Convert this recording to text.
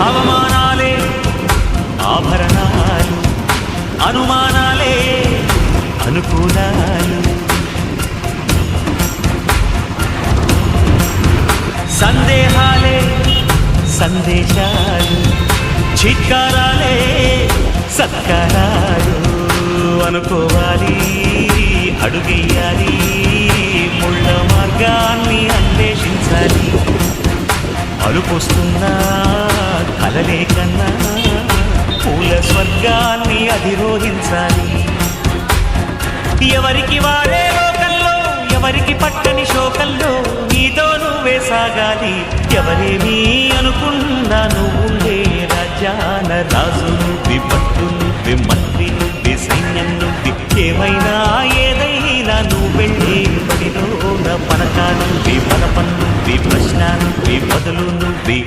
అవమానాలే ఆభరణాలు, అనుమానాలే అనుకూలాలు, సందేహాలే సందేశాలు, చిత్కారాలే సత్కారాలు. అనుకోవాలి, అడుగెయ్యాలి, ముళ్ళ మార్గాన్ని అన్వేషించాలి. అలుపొస్తున్నా కలలే కన్నా పూల స్వర్గాన్ని అధిరోహించాలి. ఎవరికి వారే లోకంలో, ఎవరికి పట్టని శోకంలో నీతో నువ్వే సాగాలి. ఎవరేమీ అనుకున్నా నువ్వుండే రాజ్యాన రాజు నువ్వి, పట్టు నువ్వి, మంత్రి నువ్వి, సైన్యం నువ్వి, ఏమైనా ఏదైనా నువ్వు వెళ్ళే బడిలో నా పనక నువ్వి, పలపన్నువ్వి, ప్రశ్న నువ్వి, బదులు నువ్వి.